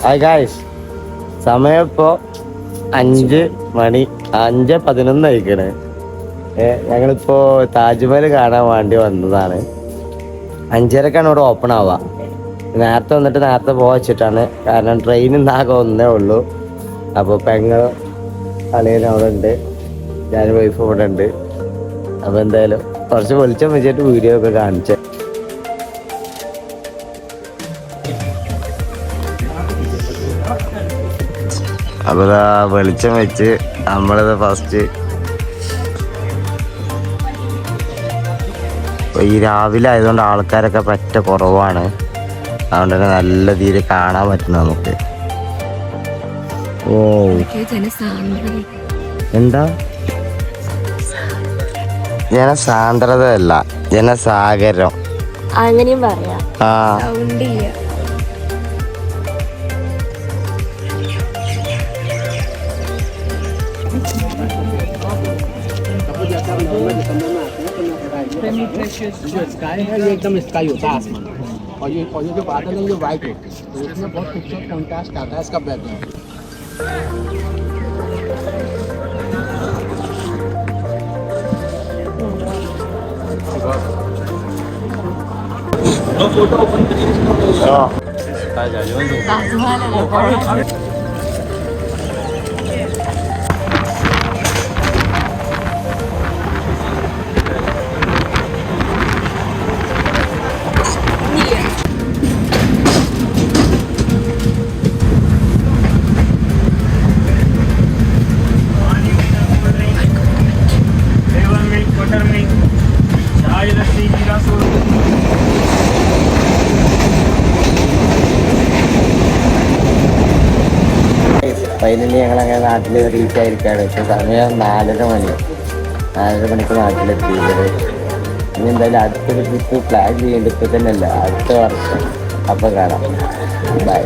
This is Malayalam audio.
ഹായ് ഗായ്സ്, സമയം ഇപ്പോൾ 5 മണി 5:11 ആയിക്കണ്. ഞങ്ങളിപ്പോ താജ്മഹൽ കാണാൻ വേണ്ടി വന്നതാണ്. 5:30 ഇവിടെ ഓപ്പൺ ആവുക. നേരത്തെ വന്നിട്ട് നേരത്തെ പോകാൻ വെച്ചിട്ടാണ്. കാരണം ട്രെയിൻ ഇന്നാകെ ഒന്നേ ഉള്ളൂ. അപ്പോൾ പെങ്ങൾ അളിയൻ അവിടെ ഉണ്ട്, ഞാൻ വൈഫ് ഇവിടെ ഉണ്ട്. അപ്പോൾ എന്തായാലും കുറച്ച് വെളിച്ചം വെച്ചിട്ട് വീഡിയോ ഒക്കെ കാണിച്ചേ. അപ്പോൾ വെളിച്ചം വെച്ച് നമ്മളിത് ഫസ്റ്റ് ഈ രാവിലെ ആയതുകൊണ്ട് ആൾക്കാരൊക്കെ പറ്റ കുറവാണ്. അതുകൊണ്ട് തന്നെ നല്ല രീതിയിൽ കാണാൻ പറ്റും നമുക്ക്. ഓ എന്താ ജനസാന്ദ്രത അല്ല, ജനസാഗരം അങ്ങനെയും പറയാം. ആ स्काई है, ये एकदम स्काई होता है आसमान, और ये जो बादल है ये वाइट होते हैं, तो इसमें बहुत खूबसूरत कॉन्ट्रास्ट आता है इसका बैकग्राउंड. फोटो ओपन करिए. ഫൈനലി ഞങ്ങളങ്ങനെ നാട്ടിൽ റീച്ച് ആയിരിക്കുകയാണ്. ഇപ്പോൾ സമയം 4:30 മണി. 4:30 മണിക്ക് നാട്ടിലെത്തിയത്. ഇനി എന്തായാലും അടുത്തൊരു ട്രിപ്പ് പ്ലാൻ ചെയ്യേണ്ടത് ഇപ്പോൾ തന്നെ അല്ല, അടുത്ത വർഷം. അപ്പോൾ കാണാം. ബൈ.